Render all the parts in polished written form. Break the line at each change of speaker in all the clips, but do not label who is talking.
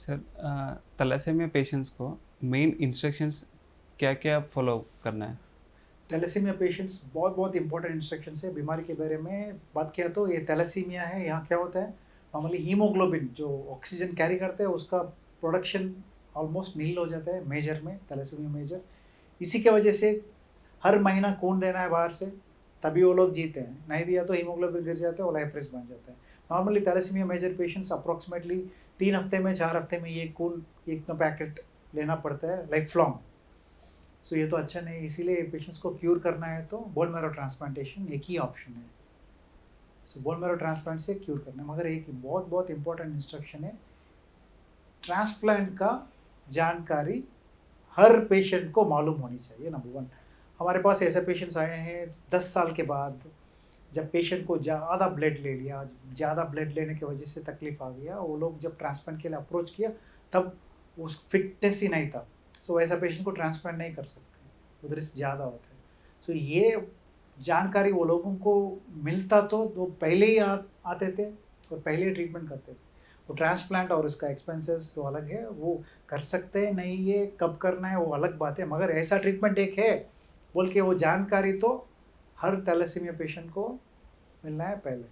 Sir thalassaemia patients को main instructions क्या-क्या follow करना है?
थैलेसीमिया पेशेंट्स बहुत बहुत इंपॉर्टेंट इंस्ट्रक्शन है बीमारी के बारे में बात किया तो ये थैलेसीमिया है। यहाँ क्या होता है, नॉर्मली हीमोग्लोबिन जो ऑक्सीजन कैरी करते हैं उसका प्रोडक्शन ऑलमोस्ट नील हो जाता है मेजर में, थैलेसीमिया मेजर। इसी के वजह से हर महीना खून देना है बाहर से, तभी वो लोग जीते हैं। नहीं दिया तो हीमोग्लोबिन गिर जाता है, वो लाइफ रिस्क बन जाता है। Normally thalassaemia major patients approximately 3 हफ्ते में 4 हफ्ते में ये खून एक पैकेट लेना पड़ता है लाइफ लॉन्ग। सो ये तो अच्छा नहीं, इसीलिए पेशेंट्स को क्यूर करना है तो बोन मैरो ट्रांसप्लांटेशन एक ही ऑप्शन है। सो बोन मैरो ट्रांसप्लांट से क्यूर करना है, मगर एक बहुत बहुत इंपॉर्टेंट इंस्ट्रक्शन है, ट्रांसप्लांट का जानकारी हर पेशेंट को मालूम होनी चाहिए। नंबर वन, हमारे पास ऐसे पेशेंट्स आए हैं 10 साल के बाद, जब पेशेंट को ज़्यादा ब्लड ले लिया, ज़्यादा ब्लड लेने की वजह से तकलीफ आ गया, वो लोग जब ट्रांसप्लांट के लिए अप्रोच किया तब उस फिटनेस ही नहीं था। सो ऐसा पेशेंट को ट्रांसप्लांट नहीं कर सकते, उधर रिस्क ज़्यादा होता है। सो ये जानकारी वो लोगों को मिलता तो वो पहले ही आते थे और पहले ही ट्रीटमेंट करते थे। वो ट्रांसप्लांट और उसका एक्सपेंसेस तो अलग है, वो कर सकते हैं नहीं, ये कब करना है वो अलग बात है, मगर ऐसा ट्रीटमेंट एक है बोल के वो जानकारी तो हर थैलेसीमिया पेशेंट को मिलना है पहले।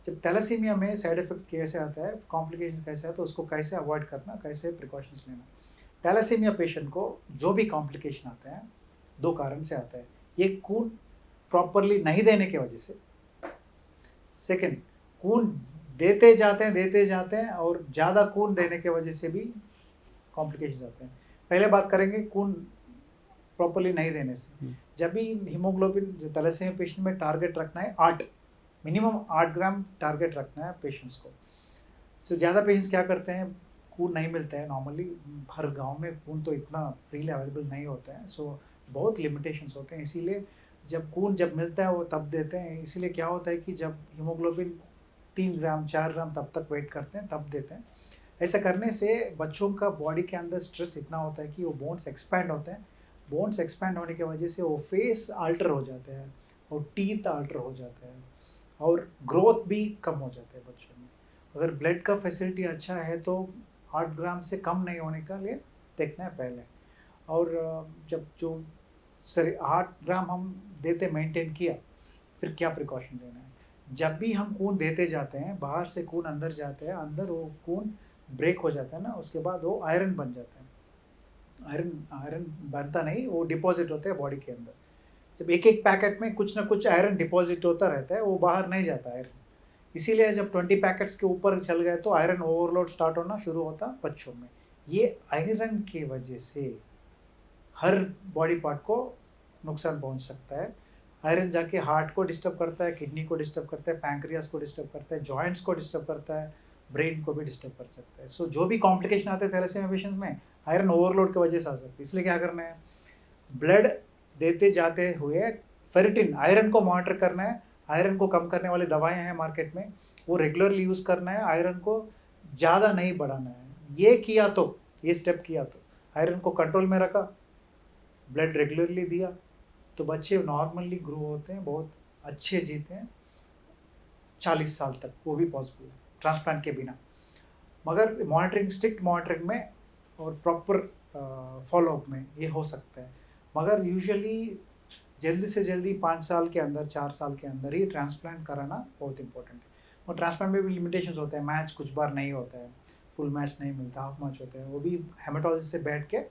जब थैलेसीमिया में साइड इफेक्ट कैसे आता है, कॉम्प्लिकेशन कैसे आता है, तो उसको कैसे अवॉइड करना, कैसे प्रिकॉशंस लेना। थैलेसीमिया पेशेंट को जो भी कॉम्प्लिकेशन आता है, 2 कारण से आता है। एक, खून प्रॉपरली नहीं देने की वजह से। सेकंड, खून देते जाते हैं और ज़्यादा खून देने की वजह से भी कॉम्प्लिकेशन आते हैं। पहले बात करेंगे खून प्रॉपरली नहीं देने से। जब भी हीमोग्लोबिन जो थैलेसीमिया पेशेंट में टारगेट रखना है 8, मिनिमम 8 ग्राम टारगेट रखना है पेशेंट्स को। सो ज़्यादा पेशेंट्स क्या करते हैं, खून नहीं मिलता है नॉर्मली, हर गांव में खून तो इतना फ्रीली अवेलेबल नहीं होता है। सो बहुत लिमिटेशंस होते हैं, इसीलिए जब मिलता है वो तब देते हैं। इसीलिए क्या होता है कि जब हीमोग्लोबिन 3 ग्राम 4 ग्राम तब तक वेट करते हैं तब देते हैं। ऐसा करने से बच्चों का बॉडी के अंदर स्ट्रेस इतना होता है कि वो बोन्स एक्सपैंड होते हैं। बोन्स एक्सपैंड होने की वजह से वो फेस अल्टर हो जाते हैं और टीथ अल्टर हो जाते हैं और ग्रोथ भी कम हो जाता है बच्चों में। अगर ब्लड का फैसिलिटी अच्छा है तो 8 ग्राम से कम नहीं होने का लिए देखना है पहले। और जब जो सर 8 ग्राम हम देते मेंटेन किया, फिर क्या प्रिकॉशन लेना है। जब भी हम खून देते जाते हैं, बाहर से खून अंदर जाते हैं, अंदर वो खून ब्रेक हो जाता है ना, उसके बाद वो आयरन बन जाता है। आयरन आयरन बनता नहीं, वो डिपॉजिट होता है बॉडी के अंदर। जब एक एक पैकेट में कुछ ना कुछ आयरन डिपॉजिट होता रहता है, वो बाहर नहीं जाता आयरन। इसीलिए जब 20 पैकेट्स के ऊपर चल गए तो आयरन ओवरलोड स्टार्ट होना शुरू होता बच्चों में। ये आयरन की वजह से हर बॉडी पार्ट को नुकसान पहुंच सकता है। आयरन जाके हार्ट को डिस्टर्ब करता है, किडनी को डिस्टर्ब करता है, पैंक्रियास को डिस्टर्ब करता है, जॉइंट्स को डिस्टर्ब करता है, ब्रेन को भी डिस्टर्ब कर सकता है। सो जो भी कॉम्प्लिकेशन आते हैं थैलेसीमिया पेशेंट्स में, आयरन ओवरलोड की वजह से आ सकती है। इसलिए क्या करना है, ब्लड देते जाते हुए फेरिटिन आयरन को मॉनिटर करना है। आयरन को कम करने वाली दवाएं हैं मार्केट में, वो रेगुलरली यूज़ करना है। आयरन को ज़्यादा नहीं बढ़ाना है। ये किया तो, ये स्टेप किया तो आयरन को कंट्रोल में रखा, ब्लड रेगुलरली दिया, तो बच्चे नॉर्मली ग्रो होते हैं, बहुत अच्छे जीते हैं 40 साल तक, वो भी पॉसिबल है ट्रांसप्लांट के बिना। मगर मॉनिटरिंग, स्ट्रिक्ट मॉनिटरिंग में और प्रॉपर फॉलोअप में ये हो सकता है। मगर यूजुअली जल्दी से जल्दी 5 साल के अंदर, 4 साल के अंदर ही ट्रांसप्लांट कराना बहुत इंपॉर्टेंट है। और ट्रांसप्लांट में भी लिमिटेशंस होते हैं, मैच कुछ बार नहीं होता है, फुल मैच नहीं मिलता, हाफ मैच होता है। वो भी हेमाटोलॉजिस्ट से बैठ के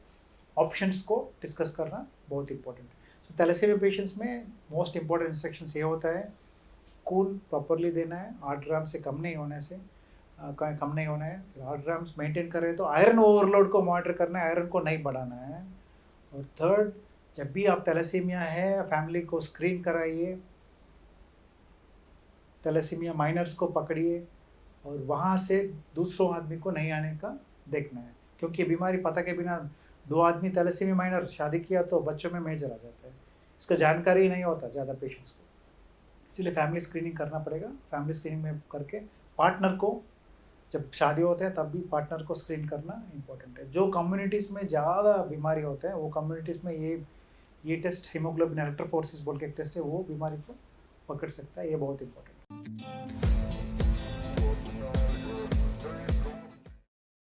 ऑप्शंस को डिस्कस करना बहुत इंपॉर्टेंट है। सो थैलेसीमिया पेशेंट्स में मोस्ट इंपॉर्टेंट इंस्ट्रक्शंस ये होता है, खून प्रॉपरली देना है, 8 ग्राम से कम नहीं होने से कम नहीं होना है। फिर 8 ग्राम्स मेंटेन करें तो आयरन ओवरलोड को मॉनिटर करना है, आयरन को नहीं बढ़ाना है। और थर्ड, जब भी आप थैलेसीमिया है, फैमिली को स्क्रीन कराइए, थैलेसीमिया माइनर्स को पकड़िए और वहाँ से दूसरों आदमी को नहीं आने का देखना है। क्योंकि बीमारी पता के बिना 2 आदमी थैलेसीमिया माइनर शादी किया तो बच्चों में मेजर आ जाता है, इसका जानकारी ही नहीं होता ज़्यादा पेशेंट्स को। इसीलिए फैमिली स्क्रीनिंग करना पड़ेगा। फैमिली स्क्रीनिंग में करके पार्टनर को, जब शादी होते हैं तब भी पार्टनर को स्क्रीन करना इंपॉर्टेंट है। जो कम्युनिटीज़ में ज़्यादा बीमारी होते हैं वो कम्युनिटीज़ में ये टेस्ट, हीमोग्लोबिन इलेक्ट्रोफोरेसिस बोल के एक टेस्ट है, वो बीमारी को पकड़ सकता है। ये बहुत इंपॉर्टेंट है।